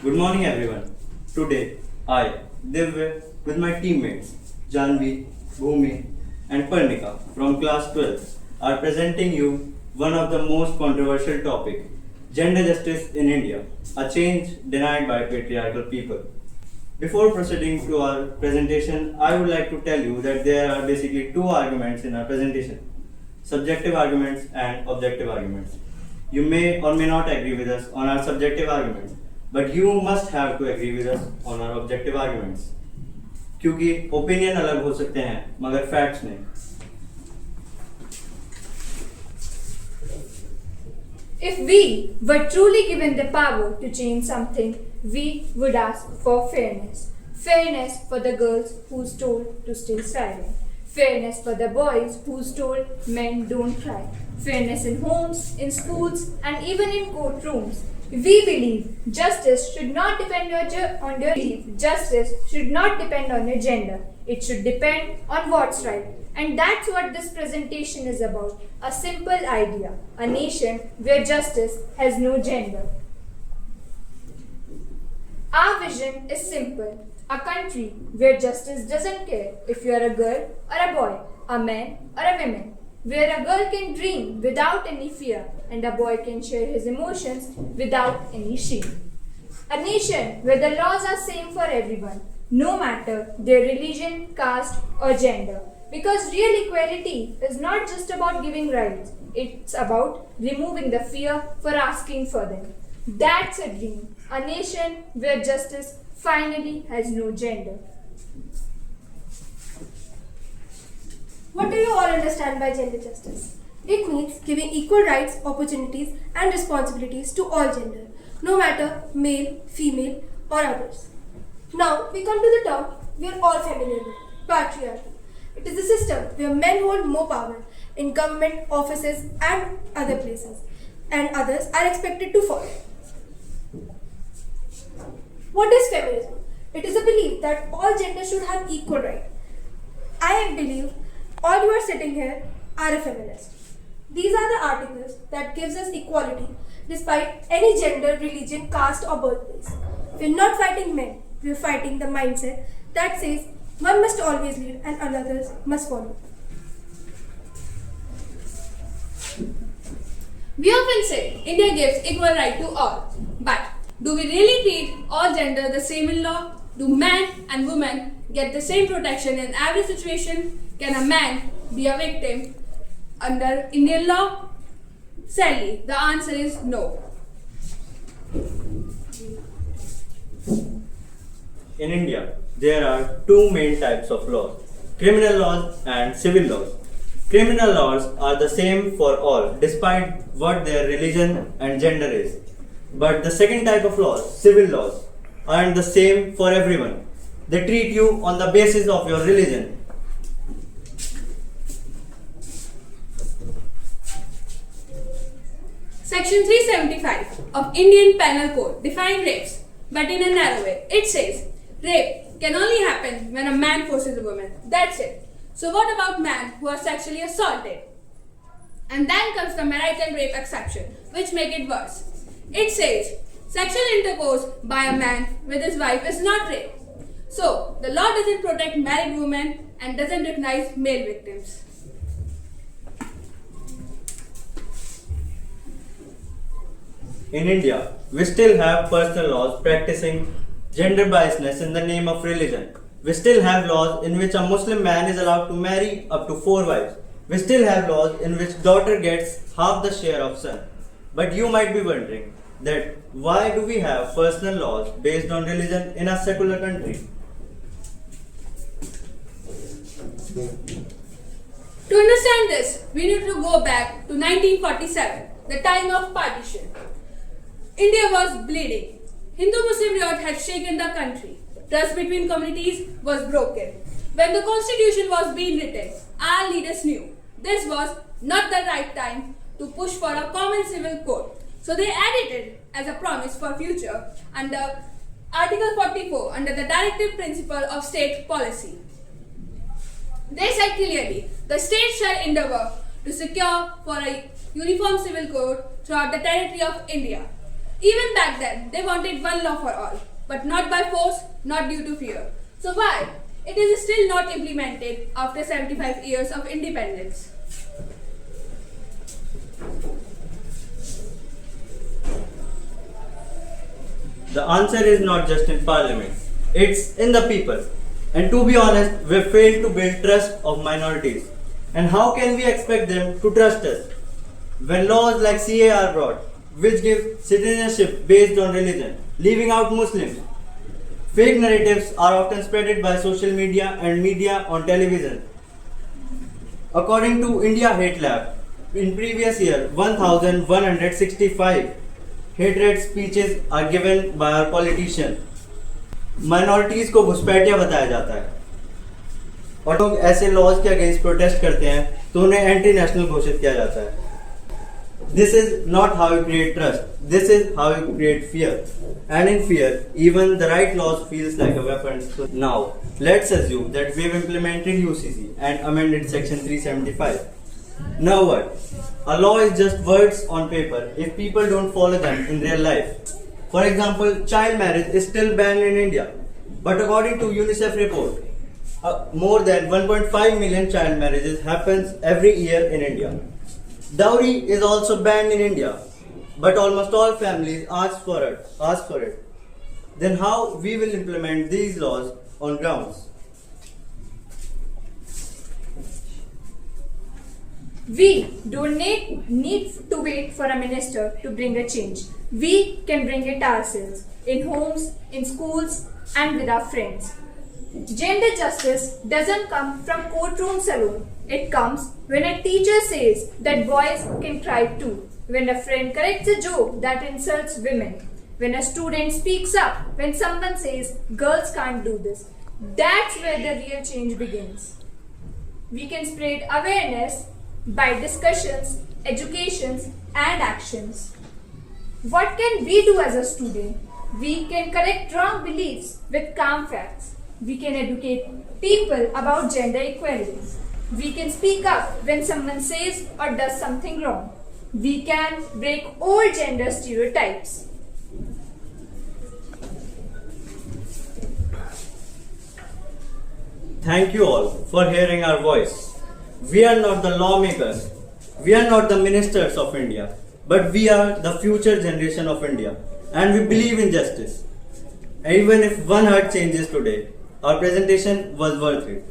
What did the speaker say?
Good morning, everyone. Today, I, Divya, with my teammates Janvi, Bhumi, and Parnika from class 12, are presenting you one of the most controversial topic: gender justice in India, a change denied by patriarchal people. Before proceeding to our presentation, I would like to tell you that there are basically two arguments in our presentation: subjective arguments and objective arguments. You may or may not agree with us on our subjective arguments, but you must have to agree with us on our objective arguments. क्योंकि opinion अलग हो सकते हैं मगर facts नहीं. If we were truly given the power to change something, we would ask for fairness. Fairness for the girls who's told to stay silent. Fairness for the boys who's told men don't cry. Fairness in homes, in schools, and even in courtrooms. We believe justice should not depend on your gender. It should depend on what's right. And that's what this presentation is about. A simple idea. A nation where justice has no gender. Our vision is simple. A country where justice doesn't care if you're a girl or a boy, a man or a woman. Where a girl can dream without any fear and a boy can share his emotions without any shame. A nation where the laws are same for everyone, no matter their religion, caste or gender. Because real equality is not just about giving rights, it's about removing the fear for asking for them. That's a dream, a nation where justice finally has no gender. What do you all understand by gender justice? It means giving equal rights, opportunities, and responsibilities to all gender, no matter male, female, or others. Now we come to the term we are all familiar with, patriarchy. It is a system where men hold more power in government offices and other places, and others are expected to follow. What is feminism? It is a belief that all genders should have equal rights. I believe all you are sitting here are a feminist. These are the articles that gives us equality despite any gender, religion, caste or birthplace. We're not fighting men, we're fighting the mindset that says one must always lead and others must follow. We often say India gives equal right to all, but do we really treat all gender the same in law? Do men and women get the same protection in every situation? Can a man be a victim under Indian law? Sadly, the answer is no. In India, there are two main types of laws: criminal laws and civil laws. Criminal laws are the same for all, despite what their religion and gender is. But the second type of laws, civil laws, aren't the same for everyone. They treat you on the basis of your religion. Section 375 of Indian Penal Code defines rapes, but in a narrow way. It says rape can only happen when a man forces a woman. That's it. So what about men who are sexually assaulted? And then comes the marital rape exception, which make it worse. It says sexual intercourse by a man with his wife is not rape. So the law doesn't protect married women and doesn't recognize male victims. In India, we still have personal laws practicing gender biasness in the name of religion. We still have laws in which a Muslim man is allowed to marry up to 4 wives. We still have laws in which daughter gets half the share of son. But you might be wondering that why do we have personal laws based on religion in a secular country? To understand this, we need to go back to 1947, the time of partition. India was bleeding. Hindu-Muslim riot had shaken the country. Trust between communities was broken. When the constitution was being written, our leaders knew this was not the right time to push for a common civil code. So they added it as a promise for future under Article 44 under the directive principle of state policy. They said clearly, the state shall endeavour to secure for a uniform civil code throughout the territory of India. Even back then, they wanted one law for all, but not by force, not due to fear. So why? It is still not implemented after 75 years of independence. The answer is not just in parliament, it's in the people. And to be honest, we failed to build trust of minorities. And how can we expect them to trust us? When laws like CA are brought, which give citizenship based on religion, leaving out Muslims. Fake narratives are often spreaded by social media and media on television. According to India Hate Lab, in previous year, 1,165 hatred speeches are given by our politicians. Minorities को घुसपैठिया बताया जाता है और लोग ऐसे laws के against protest करते हैं तो उन्हें एंटी नेशनल घोषित किया जाता है. This is not how you create trust. This is how you create fear. And in fear, even the right laws feels like a weapon. So now, let's assume that we've implemented UCC and amended Section 375. Now what? A law is just words on paper if people don't follow them in real life. For example, child marriage is still banned in India. But according to UNICEF report, more than 1.5 million child marriages happens every year in India. Dowry is also banned in India, but almost all families ask for it. Then how we will implement these laws on grounds? We don't need to wait for a minister to bring a change. We can bring it ourselves, in homes, in schools, and with our friends. Gender justice doesn't come from courtrooms alone. It comes when a teacher says that boys can cry too, when a friend corrects a joke that insults women, when a student speaks up, when someone says girls can't do this. That's where the real change begins. We can spread awareness by discussions, educations, and actions. What can we do as a student? We can correct wrong beliefs with calm facts. We can educate people about gender equality. We can speak up when someone says or does something wrong. We can break old gender stereotypes. Thank you all for hearing our voice. We are not the lawmakers. We are not the ministers of India. But we are the future generation of India. And we believe in justice. Even if one heart changes today, our presentation was worth it.